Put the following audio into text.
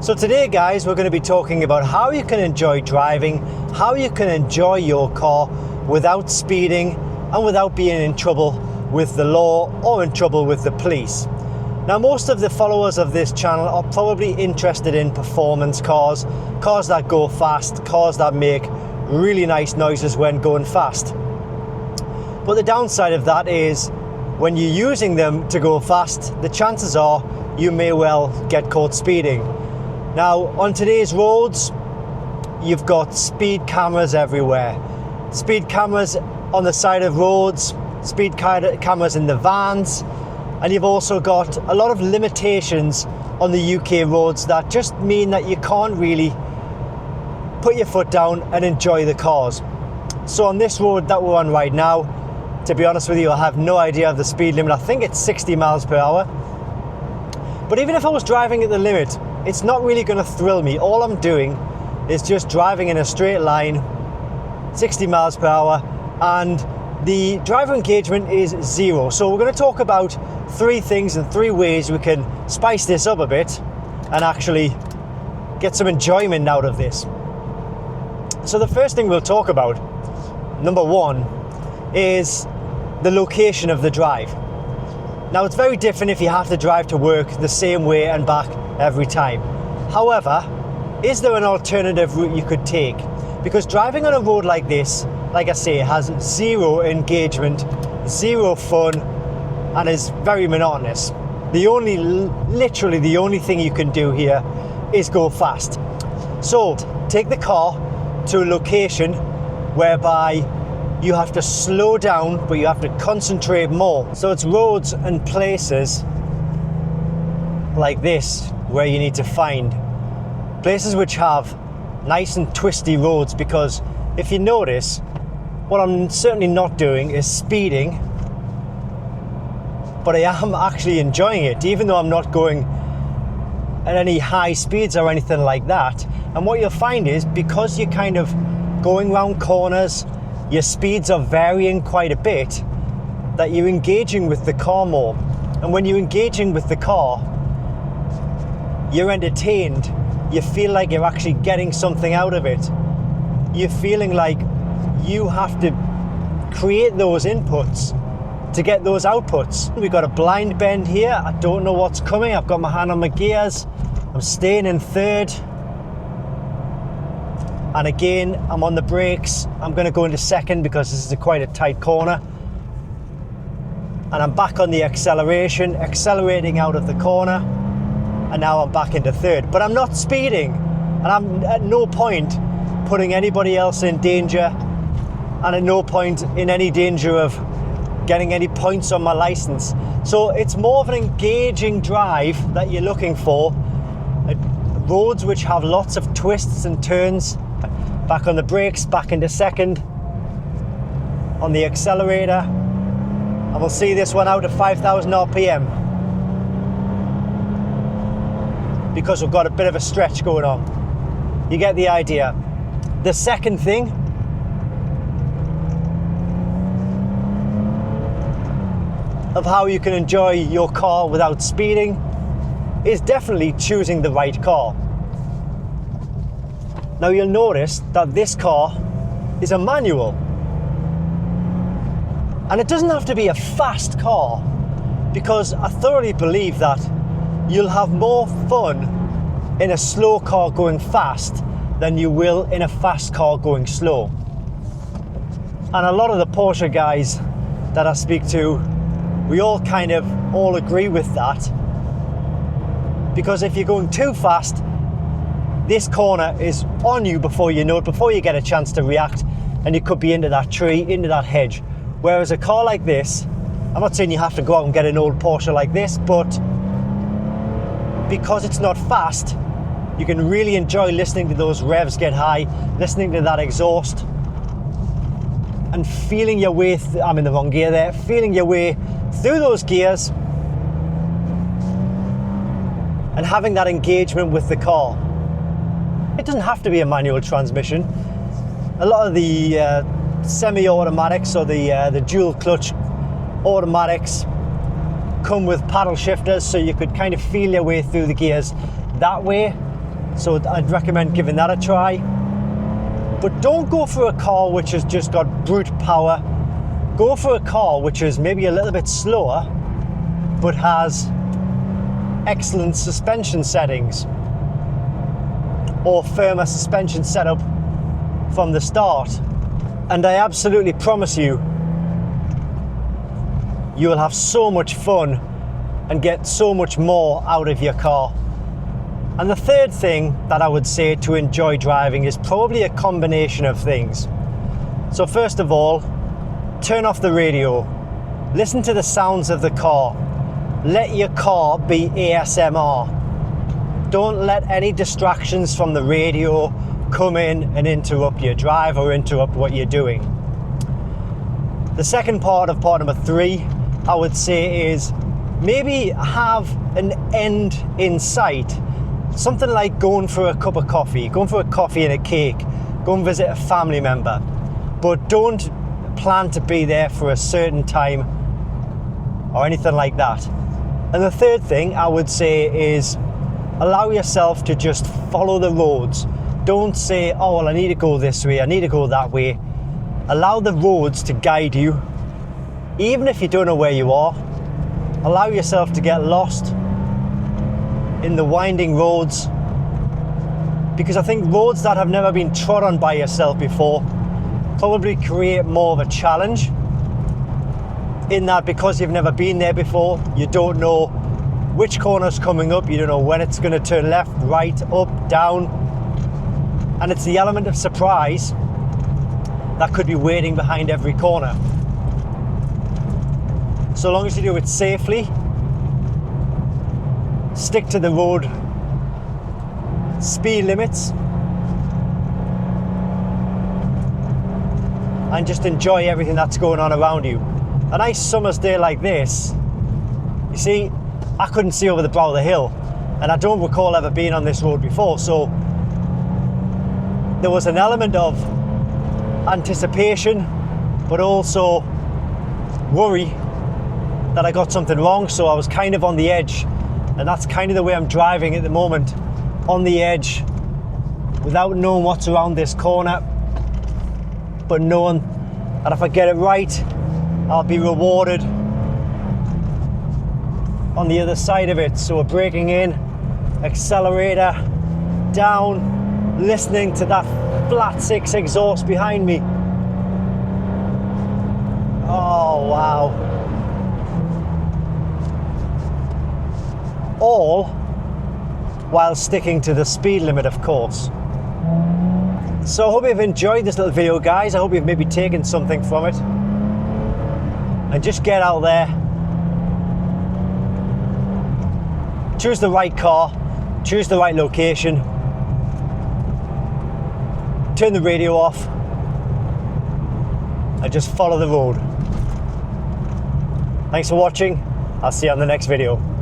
So today guys, we're going to be talking about how you can enjoy driving, how you can enjoy your car without speeding and without being in trouble with the law or in trouble with the police. Now most of the followers of this channel are probably interested in performance cars, cars that go fast, cars that make really nice noises when going fast. But the downside of that is when you're using them to go fast, the chances are you may well get caught speeding. Now, on today's roads, you've got speed cameras everywhere. Speed cameras on the side of roads, speed cameras in the vans, and you've also got a lot of limitations on the UK roads that just mean that you can't really put your foot down and enjoy the cars. So on this road that we're on right now, to be honest with you, I have no idea of the speed limit. I think it's 60 miles per hour. But even if I was driving at the limit, it's not really going to thrill me. All I'm doing is just driving in a straight line, 60 miles per hour, and the driver engagement is zero. So we're going to talk about three things and three ways we can spice this up a bit and actually get some enjoyment out of this. So the first thing we'll talk about, number one, is the location of the drive. Now it's very different if you have to drive to work the same way and back every time. However, is there an alternative route you could take? Because driving on a road like this, like I say, has zero engagement, zero fun, and is very monotonous. Literally the only thing you can do here is go fast. So take the car to a location whereby you have to slow down, but you have to concentrate more. So it's roads and places like this where you need to find places which have nice and twisty roads, because if you notice, what I'm certainly not doing is speeding, but I am actually enjoying it, even though I'm not going at any high speeds or anything like that. And what you'll find is, because you're kind of going round corners, your speeds are varying quite a bit, that you're engaging with the car more. And when you're engaging with the car, you're entertained. You feel like you're actually getting something out of it. You're feeling like you have to create those inputs to get those outputs. We've got a blind bend here. I don't know what's coming. I've got my hand on my gears. I'm staying in third. And again, I'm on the brakes. I'm going to go into second because this is quite a tight corner. And I'm back on the acceleration, accelerating out of the corner. And now I'm back into third. But I'm not speeding. And I'm at no point putting anybody else in danger. And at no point in any danger of getting any points on my license. So it's more of an engaging drive that you're looking for. Roads which have lots of twists and turns. Back on the brakes, back into second, on the accelerator, and we'll see this one out at 5,000 RPM because we've got a bit of a stretch going on. You get the idea. The second thing of how you can enjoy your car without speeding is definitely choosing the right car. Now you'll notice that this car is a manual, and it doesn't have to be a fast car, because I thoroughly believe that you'll have more fun in a slow car going fast than you will in a fast car going slow. And a lot of the Porsche guys that I speak to, we all agree with that, because if you're going too fast, this corner is on you before you know it, before you get a chance to react, and you could be into that tree, into that hedge. Whereas a car like this, I'm not saying you have to go out and get an old Porsche like this, but because it's not fast, you can really enjoy listening to those revs get high, listening to that exhaust, and feeling your way, I'm in the wrong gear there, feeling your way through those gears and having that engagement with the car. It doesn't have to be a manual transmission. A lot of the semi-automatics or the dual clutch automatics come with paddle shifters, so you could kind of feel your way through the gears that way. So I'd recommend giving that a try. But don't go for a car which has just got brute power. Go for a car which is maybe a little bit slower, but has excellent suspension settings or firmer suspension setup from the start. And I absolutely promise you, you will have so much fun and get so much more out of your car. And the third thing that I would say to enjoy driving is probably a combination of things. So first of all, turn off the radio. Listen to the sounds of the car. Let your car be ASMR. Don't let any distractions from the radio come in and interrupt your drive or interrupt what you're doing. The second part of part number 3, I would say, is maybe have an end in sight. Something like going for a cup of coffee, going for a coffee and a cake, go and visit a family member. But don't plan to be there for a certain time or anything like that. And the third thing I would say is allow yourself to just follow the roads. Don't say, oh, well, I need to go this way, I need to go that way. Allow the roads to guide you. Even if you don't know where you are, allow yourself to get lost in the winding roads, because I think roads that have never been trod on by yourself before probably create more of a challenge, in that because you've never been there before, you don't know which corner's coming up, you don't know when it's going to turn left, right, up, down, and it's the element of surprise that could be waiting behind every corner. So long as you do it safely, stick to the road speed limits, and just enjoy everything that's going on around you. A nice summer's day like this, you see, I couldn't see over the brow of the hill, and I don't recall ever being on this road before, so there was an element of anticipation, but also worry that I got something wrong, so I was kind of on the edge. And that's kind of the way I'm driving at the moment, on the edge, without knowing what's around this corner, but knowing that if I get it right, I'll be rewarded on the other side of it. So we're braking in, accelerator, down, listening to that flat 6 exhaust behind me. Oh, wow. All while sticking to the speed limit, of course. So I hope you've enjoyed this little video, guys. I hope you've maybe taken something from it. And just get out there, choose the right car, choose the right location, turn the radio off, and just follow the road. Thanks for watching. I'll see you on the next video.